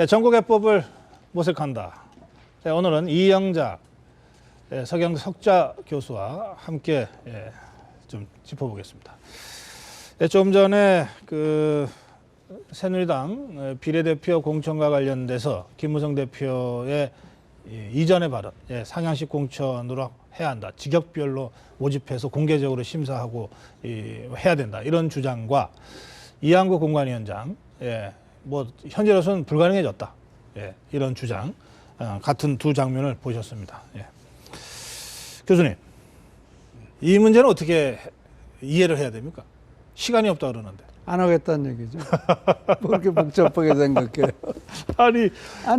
정국해법을 모색한다. 오늘은 이영자 서경대 석좌 교수와 함께 좀 짚어보겠습니다. 좀 전에 새누리당 비례대표 공천과 관련돼서 김무성 대표의 이전의 발언, 상향식 공천으로 해야 한다. 직역별로 모집해서 공개적으로 심사하고 해야 된다. 이런 주장과 이한구 공관위원장, 뭐 현재로서는 불가능해졌다. 이런 주장, 같은 두 장면을 보셨습니다. 교수님, 이 문제는 어떻게 이해를 해야 됩니까? 시간이 없다 그러는데. 안 하겠다는 얘기죠. 뭐 그렇게 복잡하게 생각해요. 아니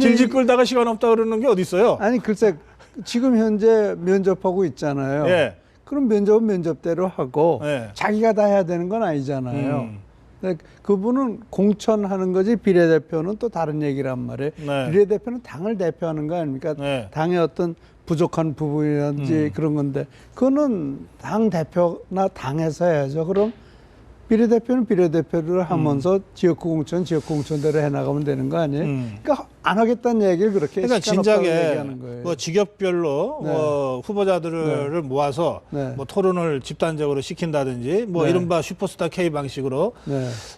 질질 끌다가 시간 없다 그러는 게 어디 있어요? 아니 글쎄 지금 현재 면접하고 있잖아요. 그럼 면접은 면접대로 하고 자기가 다 해야 되는 건 아니잖아요. 그분은 공천하는 거지 비례대표는 또 다른 얘기란 말이에요. 비례대표는 당을 대표하는 거 아닙니까? 당의 어떤 부족한 부분이라든지 그런 건데 그거는 당 대표나 당에서 해야죠. 그럼 비례대표는 비례대표를 하면서 지역구 공천대로 해나가면 되는 거 아니에요? 그러니까 안 하겠다는 얘기를 그렇게 그러니까 진작에 거예요. 뭐 직역별로 후보자들을 모아서 뭐 토론을 집단적으로 시킨다든지 뭐 이른바 슈퍼스타 K 방식으로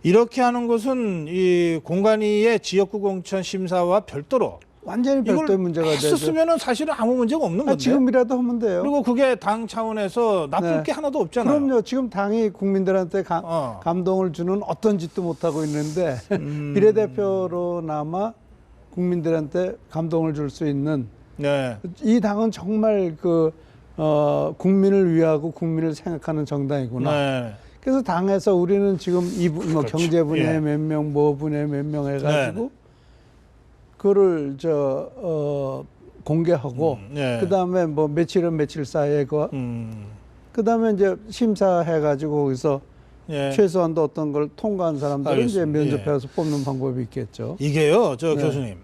이렇게 하는 것은 이 공관위의 지역구 공천 심사와 별도로 완전히 별도의 문제가 되죠. 했었으면은 사실은 아무 문제가 없는 건데. 지금이라도 하면 돼요. 그리고 그게 당 차원에서 나쁠 게 하나도 없잖아요. 그럼요. 지금 당이 국민들한테 감동을 주는 어떤 짓도 못 하고 있는데 비례대표로나마 국민들한테 감동을 줄 수 있는 이 당은 정말 국민을 위하고 국민을 생각하는 정당이구나. 그래서 당에서 우리는 지금 뭐 경제 분야에 몇 명, 뭐 분야에 몇 명 해가지고. 그거를 공개하고 그다음에 뭐 며칠은 며칠 사이에 그다음에 이제 심사해가지고 거기서 최소한도 어떤 걸 통과한 사람들은 이제 면접해서 뽑는 방법이 있겠죠. 이게요, 교수님.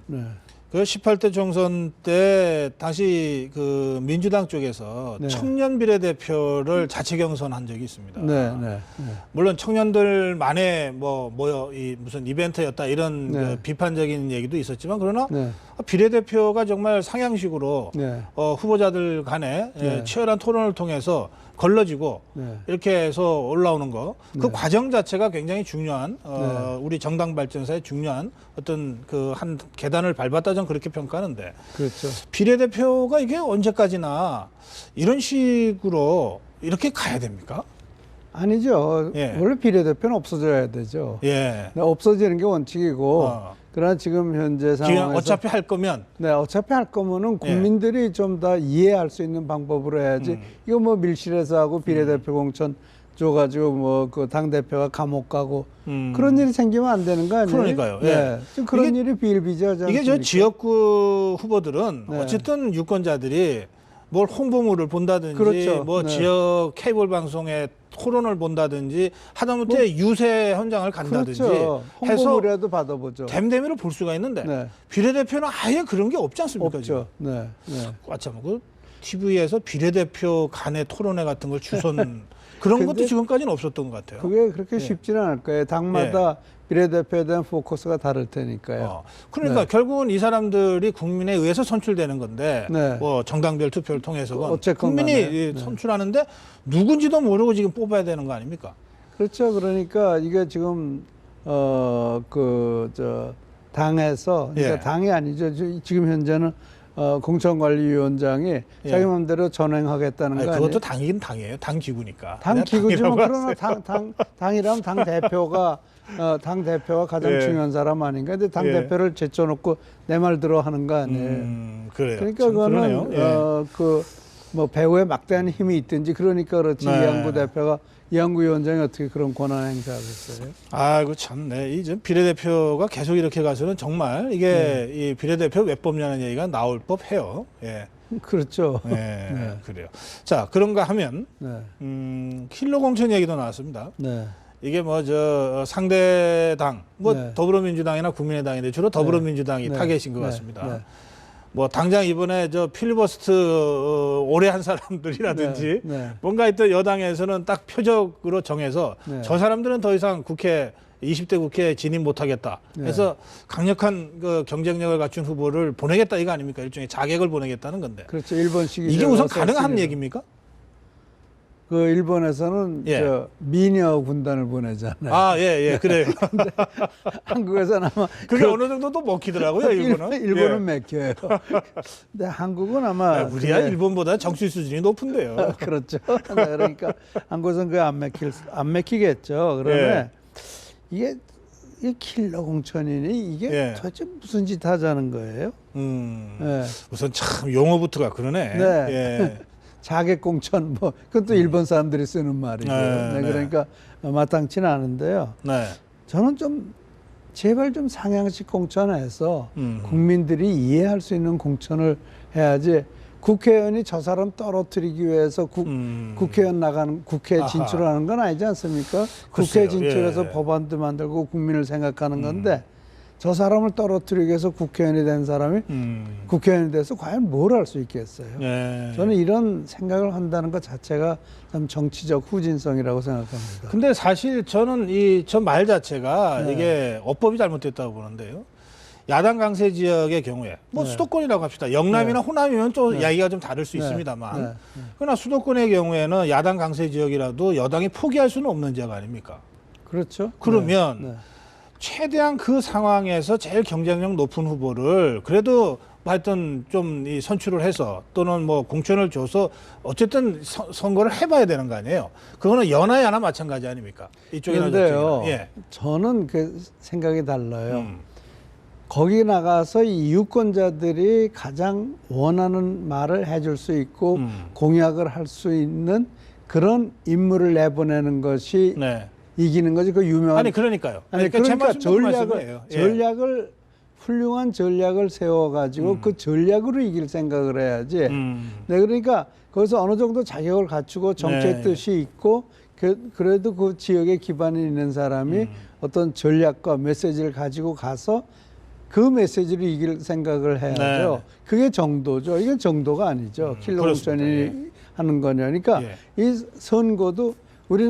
그 18대 총선 때 당시 그 민주당 쪽에서 청년 비례대표를 자체 경선한 적이 있습니다. 물론 청년들만의 이 무슨 이벤트였다 이런 비판적인 얘기도 있었지만 그러나 비례대표가 정말 상향식으로 후보자들 간에 치열한 토론을 통해서 걸러지고 이렇게 해서 올라오는 거 그 과정 자체가 굉장히 중요한 우리 정당 발전사에 중요한 어떤 한 계단을 밟았다 저는 그렇게 평가하는데 그렇죠. 비례대표가 이게 언제까지나 이런 식으로 이렇게 가야 됩니까? 아니죠. 원래 비례대표는 없어져야 되죠. 없어지는 게 원칙이고 그러나 지금 현재 상황에서 어차피 할 거면 어차피 할 거면은 국민들이 좀 더 이해할 수 있는 방법으로 해야지. 이거 뭐 밀실에서 하고 비례대표 공천 줘가지고 뭐 그 당 대표가 감옥 가고 그런 일이 생기면 안 되는 거 아니에요? 그러니까요. 지금 그런 일이 비일비재하지 않습니까? 이게 저 지역구 후보들은 어쨌든 유권자들이 뭘 홍보물을 본다든지 뭐 지역 케이블 방송에 토론을 본다든지 하다못해 유세 현장을 간다든지 홍보물이라도 받아보죠. 댐댐이를 볼 수가 있는데 비례대표는 아예 그런 게 없지 않습니까? 없죠. 참 그 TV에서 비례대표 간의 토론회 같은 걸 주선 그런 것도 지금까지는 없었던 것 같아요. 그게 그렇게 쉽지는 않을 거예요. 당마다 비례대표에 대한 포커스가 다를 테니까요. 그러니까 결국은 이 사람들이 국민에 의해서 선출되는 건데 뭐 정당별 투표를 통해서건 국민이 선출하는데 누군지도 모르고 지금 뽑아야 되는 거 아닙니까? 그렇죠. 그러니까 이게 지금 당에서 그러니까 당이 아니죠. 지금 현재는 공천관리위원장이 자기 마음대로 전행하겠다는 거 아니에요? 그것도 당이긴 당이에요. 당 기구니까. 당 기구지만 그러나 당이라면 당 대표가 가장 중요한 사람 아닌가? 근데 당 대표를 제쳐놓고 내 말 들어 하는 거 아니에요? 그래요. 그러니까 그거는 뭐 배후에 막대한 힘이 있든지 그러니까 그렇지 이한구 위원장이 어떻게 그런 권한 행사하겠어요? 아이고 참네. 이 비례대표가 계속 이렇게 가서는 정말 이게 이 비례대표 외법이라는 얘기가 나올 법해요. 그렇죠. 그래요. 자, 그런가 하면 킬러 공천 얘기도 나왔습니다. 이게 뭐 상대당 더불어민주당이나 국민의당인데 주로 더불어민주당이 타겟인 것 같습니다. 뭐 당장 이번에 필리버스트 오래 한 사람들이라든지 뭔가 또 여당에서는 딱 표적으로 정해서 저 사람들은 더 이상 국회 20대 국회에 진입 못하겠다. 그래서 강력한 그 경쟁력을 갖춘 후보를 보내겠다 이거 아닙니까? 일종의 자객을 보내겠다는 건데. 그렇죠. 일본식이 이게 우선 가능한 얘기입니까? 그 일본에서는 저 미녀 군단을 보내잖아요. 아, 예, 그래요. 근데 한국에서는 아마 그게 어느 정도 또 먹히더라고요, 일본은. 일본은 맥혀요. 근데 한국은 아마 우리야 일본보다 정치 수준이 높은데요. 그렇죠. 그러니까 한국에서는 그게 안 맥히겠죠. 그러면 이게 킬러 공천이니 이게 도대체 무슨 짓 하자는 거예요? 우선 참 용어부터가 그러네. 네. 자객 공천 뭐 그건 또 일본 사람들이 쓰는 말이고요. 그러니까 마땅치는 않은데요. 저는 좀 제발 좀 상향식 공천해서 국민들이 이해할 수 있는 공천을 해야지. 국회의원이 저 사람 떨어뜨리기 위해서 국회의원 나가는 국회에 진출하는 건 아니지 않습니까? 국회에 진출해서 법안도 만들고 국민을 생각하는 건데 저 사람을 떨어뜨리기 위해서 국회의원이 된 사람이 국회의원이 돼서 과연 뭘 할 수 있겠어요? 저는 이런 생각을 한다는 것 자체가 참 정치적 후진성이라고 생각합니다. 근데 사실 저는 저 말 자체가 이게 어법이 잘못됐다고 보는데요. 야당 강세 지역의 경우에 뭐 수도권이라고 합시다. 영남이나 호남이면 또 이야기가 좀 다를 수 있습니다만 그러나 수도권의 경우에는 야당 강세 지역이라도 여당이 포기할 수는 없는 지역 아닙니까? 그렇죠. 그러면 최대한 그 상황에서 제일 경쟁력 높은 후보를 그래도 하여튼 좀 선출을 해서 또는 뭐 공천을 줘서 어쨌든 선거를 해봐야 되는 거 아니에요. 그거는 여나 야나 마찬가지 아닙니까? 이쪽이나 저쪽이나. 저는 그 생각이 달라요. 거기 나가서 이 유권자들이 가장 원하는 말을 해줄 수 있고 공약을 할 수 있는 그런 인물을 내보내는 것이 이기는 거지. 그 유명한. 아니 그러니까요. 그러니까 전략을 훌륭한 전략을 세워가지고 그 전략으로 이길 생각을 해야지. 그러니까 거기서 어느 정도 자격을 갖추고 정치의 뜻이 있고 그래도 그 지역에 기반이 있는 사람이 어떤 전략과 메시지를 가지고 가서 그 메시지를 이길 생각을 해야죠. 그게 정도죠. 이게 정도가 아니죠. 킬러 공천이 하는 거냐니까 이 선거도 우리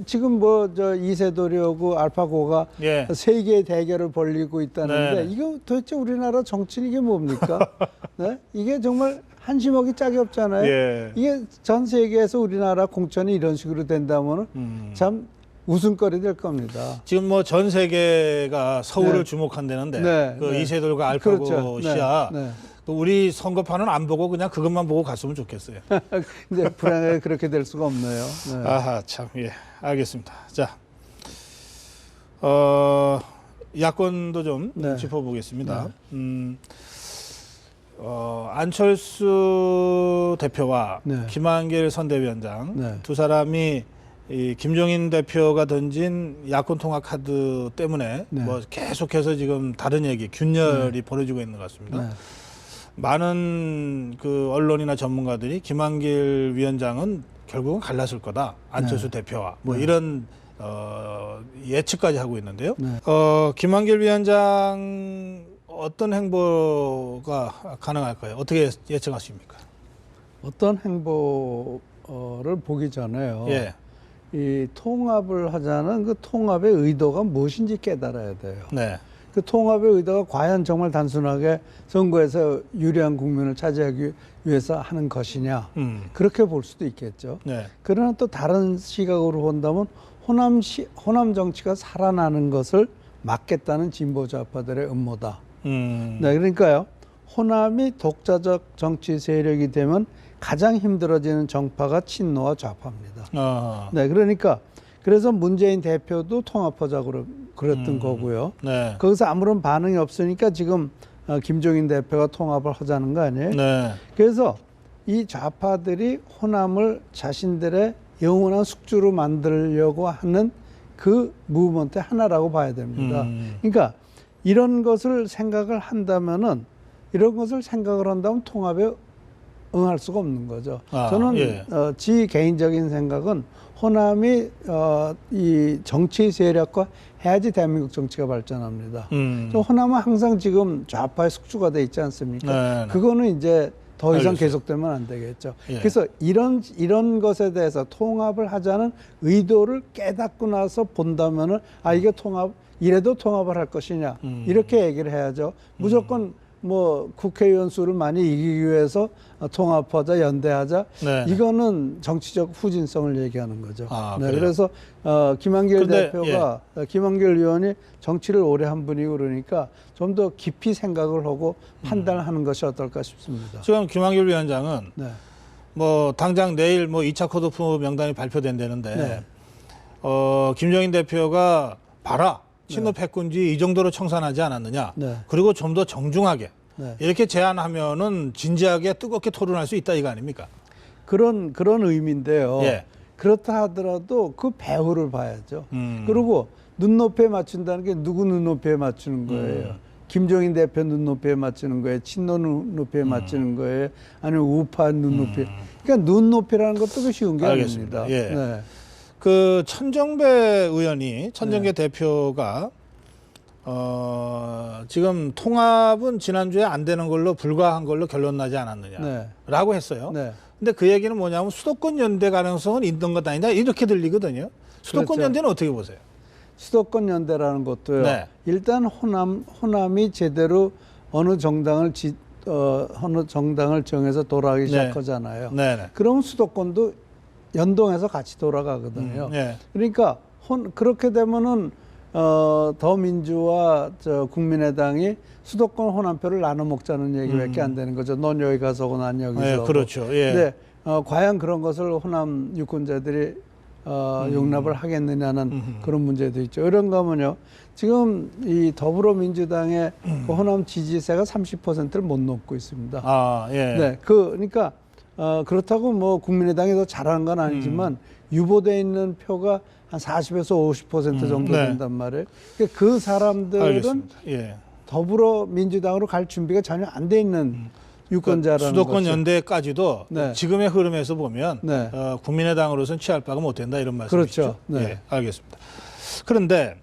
지금 뭐 저 이세돌이하고 알파고가 세계의 대결을 벌이고 있다는데 이거 도대체 우리나라 정치는 이게 뭡니까? 이게 정말 한심하기 짝이 없잖아요. 이게 전 세계에서 우리나라 공천이 이런 식으로 된다면 참 웃음거리 될 겁니다. 지금 뭐 전 세계가 서울을 주목한다는데 그 이세돌과 알파고 시야 우리 선거판은 안 보고 그냥 그것만 보고 갔으면 좋겠어요. 근데 불안하게 그렇게 될 수가 없네요. 아하 참 알겠습니다. 자 야권도 좀 짚어보겠습니다. 안철수 대표와 김한길 선대위원장 두 사람이 이 김종인 대표가 던진 야권 통합 카드 때문에 뭐 계속해서 지금 다른 얘기 균열이 벌어지고 있는 것 같습니다. 많은 그 언론이나 전문가들이 김한길 위원장은 결국은 갈랐을 거다. 안철수 대표와 뭐 이런 예측까지 하고 있는데요. 김한길 위원장 어떤 행보가 가능할까요? 어떻게 예측하십니까? 어떤 행보를 보기 전에요. 이 통합을 하자는 그 통합의 의도가 무엇인지 깨달아야 돼요. 그 통합의 의도가 과연 정말 단순하게 선거에서 유리한 국면을 차지하기 위해서 하는 것이냐. 그렇게 볼 수도 있겠죠. 그러나 또 다른 시각으로 본다면 호남 정치가 살아나는 것을 막겠다는 진보 좌파들의 음모다. 그러니까요. 호남이 독자적 정치 세력이 되면 가장 힘들어지는 정파가 친노와 좌파입니다. 그러니까 그래서 문재인 대표도 통합하자고 그랬던 거고요. 거기서 아무런 반응이 없으니까 지금 김종인 대표가 통합을 하자는 거 아니에요? 그래서 이 좌파들이 호남을 자신들의 영원한 숙주로 만들려고 하는 그 무브먼트의 하나라고 봐야 됩니다. 그러니까 이런 것을 생각을 한다면 통합에 응할 수가 없는 거죠. 저는 지 개인적인 생각은 호남이 이 정치 세력과 해야지 대한민국 정치가 발전합니다. 호남은 항상 지금 좌파의 숙주가 돼 있지 않습니까? 그거는 이제 더 이상 알겠어요. 계속되면 안 되겠죠. 예. 그래서 이런 것에 대해서 통합을 하자는 의도를 깨닫고 나서 본다면은 이게 이래도 통합을 할 것이냐 이렇게 얘기를 해야죠. 무조건 뭐 국회의원 수를 많이 이기기 위해서 통합하자, 연대하자. 네. 이거는 정치적 후진성을 얘기하는 거죠. 네, 그래요? 그래서 김한길 근데, 대표가 김한길 의원이 정치를 오래 한 분이고 그러니까 좀 더 깊이 생각을 하고 판단을 하는 것이 어떨까 싶습니다. 지금 김한길 위원장은 네. 뭐 당장 내일 뭐 2차 컷오프 명단이 발표된다는데 네. 김종인 대표가 봐라. 친노 패권주의 이 정도로 청산하지 않았느냐. 네. 그리고 좀 더 정중하게 네. 이렇게 제안하면은 진지하게 뜨겁게 토론할 수 있다 이거 아닙니까? 그런 의미인데요. 예. 그렇다 하더라도 그 배후를 봐야죠. 그리고 눈높이에 맞춘다는 게 누구 눈높이에 맞추는 거예요. 김종인 대표 눈높이에 맞추는 거예요. 친노 눈높이에 맞추는 거예요. 아니면 우파 눈높이. 그러니까 눈높이라는 것도 쉬운 게 알겠습니다. 아닙니다. 예. 네. 그 천정배 대표가 지금 통합은 지난주에 안 되는 걸로 불가한 걸로 결론 나지 않았느냐라고 했어요. 네. 근데 그 얘기는 뭐냐면 수도권 연대 가능성은 있는 것 아니냐 이렇게 들리거든요. 수도권 그렇죠. 연대는 어떻게 보세요? 수도권 연대라는 것도요. 네. 일단 호남이 제대로 어느 정당을 정해서 돌아가기 시작하잖아요. 네네. 그러면 수도권도 연동해서 같이 돌아가거든요. 네. 그러니까 그렇게 되면은 더민주와 국민의당이 수도권 호남표를 나눠 먹자는 얘기밖에 안 되는 거죠. 넌 여기 가서 오고 난 여기서. 네, 그렇죠. 예. 근데 과연 그런 것을 호남 유권자들이 용납을 하겠느냐는 그런 문제도 있죠. 그런가 하면요. 지금 이 더불어민주당의 그 호남 지지세가 30%를 못 넘고 있습니다. 예. 네, 그러니까 그렇다고 뭐 국민의당이 더 잘하는 건 아니지만 유보돼 있는 표가 한 40에서 50% 정도 된단 말이에요. 그러니까 그 사람들은 예. 더불어민주당으로 갈 준비가 전혀 안 돼 있는 유권자라는 수도권 거죠. 연대까지도 네. 지금의 흐름에서 보면 네. 국민의당으로서는 취할 바가 못 된다 이런 말씀이시죠? 그렇죠. 네. 예, 알겠습니다. 그런데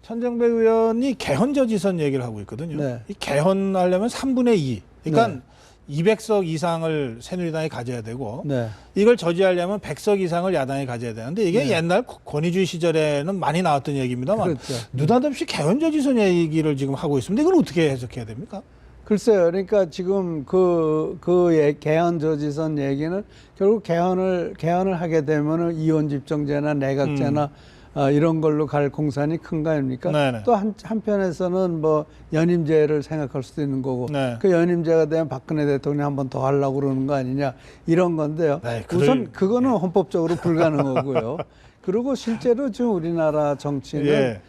천정배 의원이 개헌 저지선 얘기를 하고 있거든요. 네. 이 개헌하려면 3분의 2, 그러니까 200석 이상을 새누리당이 가져야 되고 네. 이걸 저지하려면 100석 이상을 야당이 가져야 되는데 이게 옛날 권위주의 시절에는 많이 나왔던 얘기입니다만 그렇죠. 느닷없이 개헌 저지선 얘기를 지금 하고 있습니다. 이걸 어떻게 해석해야 됩니까? 글쎄요. 그러니까 지금 개헌 저지선 얘기는 결국 개헌을 하게 되면은 이원 집정제나 내각제나 이런 걸로 갈 공산이 큰 거 아닙니까? 네네. 또 한편에서는 뭐 연임제를 생각할 수도 있는 거고 네. 그 연임제가 되면 박근혜 대통령이 한 번 더 하려고 그러는 거 아니냐 이런 건데요. 네, 우선 그거는 헌법적으로 불가능하고요. 그리고 실제로 지금 우리나라 정치는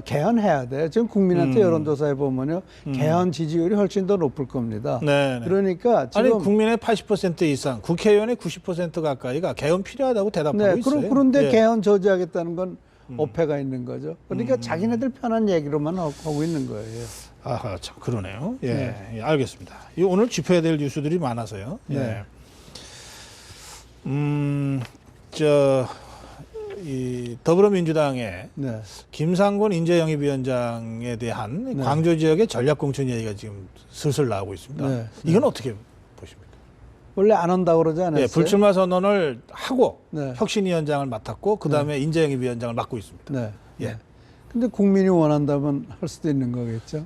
개헌해야 돼요. 지금 국민한테 여론조사해 보면요, 개헌 지지율이 훨씬 더 높을 겁니다. 네네. 그러니까 지금 아니 국민의 80% 이상, 국회의원의 90% 가까이가 개헌 필요하다고 대답하고 있어요. 그런데 개헌 저지하겠다는 건 어폐가 있는 거죠. 그러니까 자기네들 편한 얘기로만 하고 있는 거예요. 아하, 참 그러네요. 예, 예, 알겠습니다. 이 오늘 짚어야 될 뉴스들이 많아서요. 예. 이 더불어민주당의 김상곤 인재영입위원장에 대한 광주 지역의 전략공천 얘기가 지금 슬슬 나오고 있습니다. 이건 어떻게 보십니까? 원래 안 한다고 그러지 않았어요? 불출마 선언을 하고 혁신위원장을 맡았고 그다음에 인재영입위원장을 맡고 있습니다. 네. 예. 근데 국민이 원한다면 할 수도 있는 거겠죠.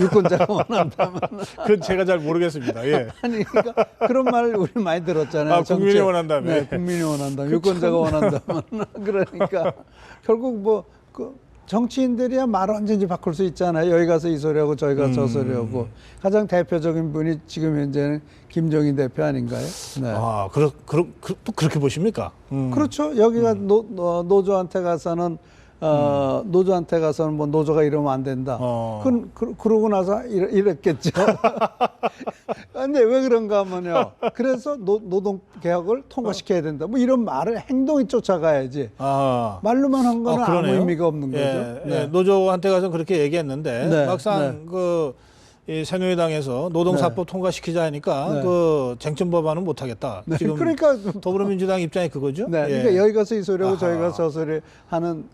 유권자가 원한다면. 그건 제가 잘 모르겠습니다. 예. 아니, 그러니까 그런 말 우리 많이 들었잖아요. 국민이 원한다면. 네, 국민이 원한다면. 유권자가 원한다면. 그러니까 결국 뭐 정치인들이야 말 언제든지 바꿀 수 있잖아요. 여기 가서 이 소리하고 저기 가서 저 소리하고. 가장 대표적인 분이 지금 현재는 김종인 대표 아닌가요? 네. 또 그렇게 보십니까? 그렇죠. 여기가 노조한테 가서는 뭐 노조가 이러면 안 된다. 그러고 나서 이랬겠죠. 근데 왜 그런가 하면요. 그래서 노동개혁을 통과시켜야 된다. 뭐 이런 말을 행동이 쫓아가야지. 말로만 한 거는 아무 의미가 없는 거죠. 네. 노조한테 가서 그렇게 얘기했는데 막상 이 새누리당에서 노동사법 통과시키자 하니까 그 쟁점 법안은 못하겠다. 지금 그러니까 더불어민주당 입장이 그거죠. 그러니까 여기 가서 이 소리하고 저기 가서 저 소리 하는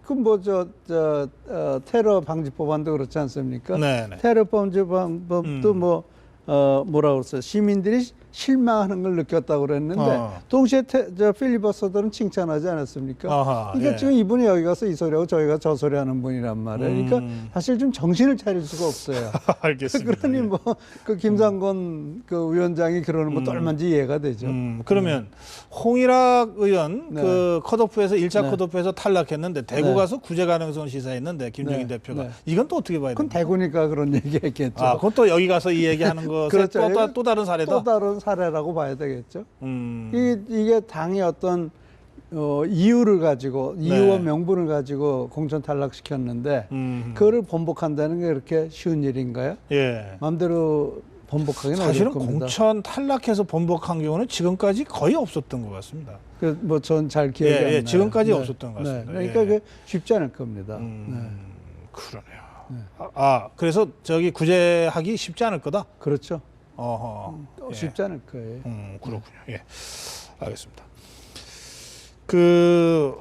테러 방지 법안도 그렇지 않습니까? 테러 방지 법도 뭐라고 그랬어요. 시민들이 실망하는 걸 느꼈다고 그랬는데 동시에 저 필리버스터들은 칭찬하지 않았습니까? 아하, 그러니까 예. 지금 이분이 여기 가서 이 소리하고 저희가 저 소리 하는 분이란 말이에요. 그러니까 사실 좀 정신을 차릴 수가 없어요. 알겠습니다. 그러니 뭐 그 김상곤 그 위원장이 그러는 것도 얼마인지 이해가 되죠. 그러면 홍일학 의원 네. 그 컷오프에서 1차 네. 컷오프에서 탈락했는데 대구 네. 가서 구제 가능성 시사했는데 김종인 네. 대표가 네. 이건 또 어떻게 봐야 그건 됩니까? 대구니까 그런 얘기했겠죠. 아, 그건 또 여기 가서 이 얘기하는 것에 그렇죠. 또 다른 사례다. 또 다른 사례라고 봐야 되겠죠. 이게 당이 어떤 이유를 가지고 이유와 네. 명분을 가지고 공천 탈락시켰는데 그거를 번복한다는 게 그렇게 쉬운 일인가요? 예. 마음대로 번복하기는 사실은 어려울 겁니다. 공천 탈락해서 번복한 경우는 지금까지 거의 없었던 것 같습니다. 뭐 전 잘 기억이 안 나요. 지금까지 네. 없었던 것 같습니다. 그러니까 예. 그게 쉽지 않을 겁니다. 그러네요. 네. 그래서 저기 구제하기 쉽지 않을 거다. 그렇죠. 어허. 쉽지 않을 거예요. 그렇군요. 예. 알겠습니다. 그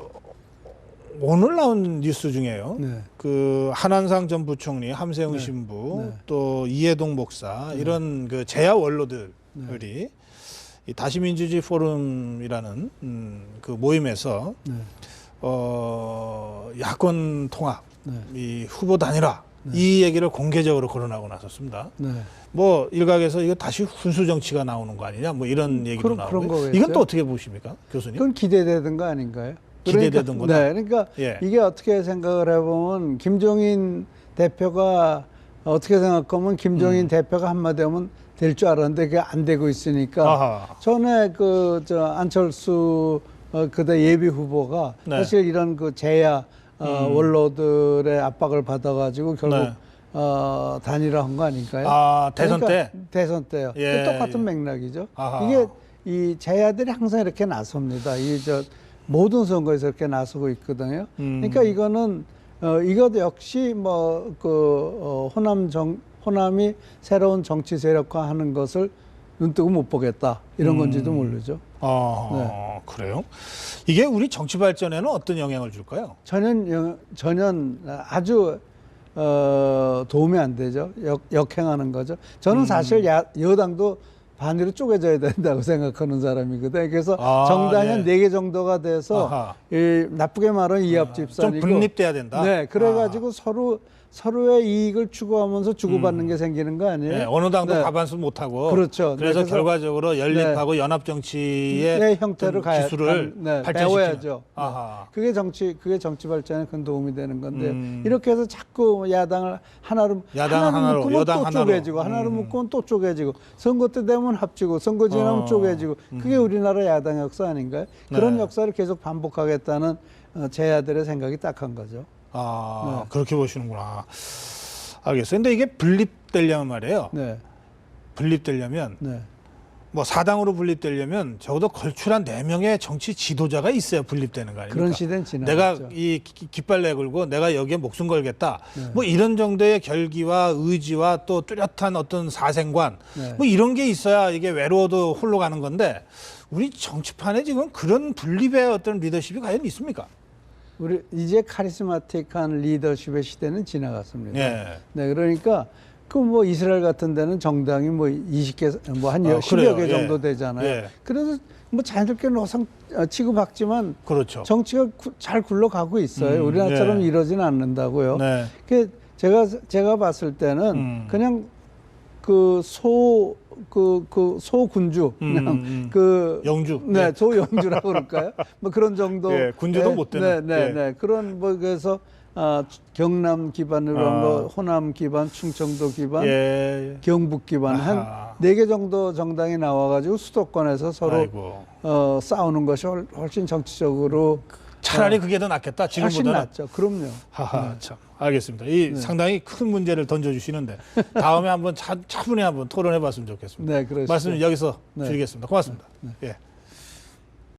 오늘 나온 뉴스 중에요. 네. 그 한한상 전 부총리, 함세웅 네. 신부, 네. 또 이해동 목사 이런 그 제야 원로들이 이 다시민주주의 포럼이라는 그 모임에서 네. 야권 통합, 네. 이 후보 단일화 이 얘기를 공개적으로 거론하고 나섰습니다. 네. 뭐 일각에서 이거 다시 훈수 정치가 나오는 거 아니냐, 뭐 이런 얘기도 그런 나오고. 거겠죠. 이건 또 어떻게 보십니까, 교수님? 그건 기대되던 거 아닌가요? 기대되던 거다. 네, 그러니까 예. 이게 어떻게 생각을 해보면 김종인 대표가 어떻게 생각하면 김종인 대표가 한마디 하면 될 줄 알았는데 그게 안 되고 있으니까 아하. 전에 안철수 그때 예비 후보가 네. 사실 이런 그 제야 원로들의 압박을 받아가지고 결국 네. 단일화한 거 아닐까요? 아, 대선 그러니까 때? 대선 때요. 예, 똑같은 예. 맥락이죠. 아하. 이게 이 제야들이 항상 이렇게 나섭니다. 모든 선거에서 이렇게 나서고 있거든요. 그러니까 이거는 이것 역시 호남이 새로운 정치 세력화하는 것을 눈뜨고 못 보겠다 이런 건지도 모르죠. 그래요? 이게 우리 정치 발전에는 어떤 영향을 줄까요? 전혀 아주 도움이 안 되죠. 역행하는 거죠. 저는 사실 여당도 반으로 쪼개져야 된다고 생각하는 사람이거든요. 그래서 정당이 한 4개 정도가 돼서 나쁘게 말하면 이합집산이고 좀 분립돼야 된다. 네, 그래가지고 서로의 이익을 추구하면서 주고받는 게 생기는 거 아니에요? 네, 어느 당도 네. 과반수 못하고. 그렇죠. 그래서 그래서 결과적으로 연립하고 연합 정치의 형태로 기술을 배워야죠. 아하. 그게 정치 발전에 큰 도움이 되는 건데 이렇게 해서 자꾸 야당을 하나로 묶으면 여당 또 하나로. 쪼개지고 하나로 묶으면 또 쪼개지고 선거 때 되면 합치고 선거 지나면 쪼개지고 그게 우리나라 야당 역사 아닌가요? 그런 네. 역사를 계속 반복하겠다는 제야들의 생각이 딱한 거죠. 네. 그렇게 보시는구나. 알겠어요. 근데 이게 분립되려면 말이에요. 네. 분립되려면 네. 뭐 사당으로 분립되려면 적어도 걸출한 4명의 정치 지도자가 있어야 분립되는 거 아닙니까? 그런 시대는 지나갔죠. 내가 이 깃발 내걸고 내가 여기에 목숨 걸겠다. 뭐 이런 정도의 결기와 의지와 또 뚜렷한 어떤 사생관 뭐 이런 게 있어야 이게 외로워도 홀로 가는 건데 우리 정치판에 지금 그런 분립의 어떤 리더십이 과연 있습니까? 우리 이제 카리스마틱한 리더십의 시대는 지나갔습니다. 예. 네, 그러니까 그 이스라엘 같은 데는 정당이 20개, 한 10여 개 정도 되잖아요. 예. 그래서 자연스럽게 노상 치고받지만 그렇죠. 정치가 잘 굴러가고 있어요. 우리나라처럼 이러지는 않는다고요. 네. 그 제가 봤을 때는 그냥 소군주, 그냥 영주. 네, 소영주라고 그럴까요? 뭐 그런 정도. 예, 군주도 못 되는. 네. 그런 그래서 경남 기반으로 호남 기반, 충청도 기반, 경북 기반 한 4개 정도 정당이 나와가지고 수도권에서 서로 싸우는 것이 훨씬 정치적으로 차라리 그게 더 낫겠다. 지금보다는. 훨씬 낫죠. 그럼요. 참. 알겠습니다. 상당히 큰 문제를 던져주시는데 다음에 한번 차분히 한번 토론해봤으면 좋겠습니다. 네, 그렇습니다. 말씀 여기서 줄이겠습니다. 고맙습니다. 예.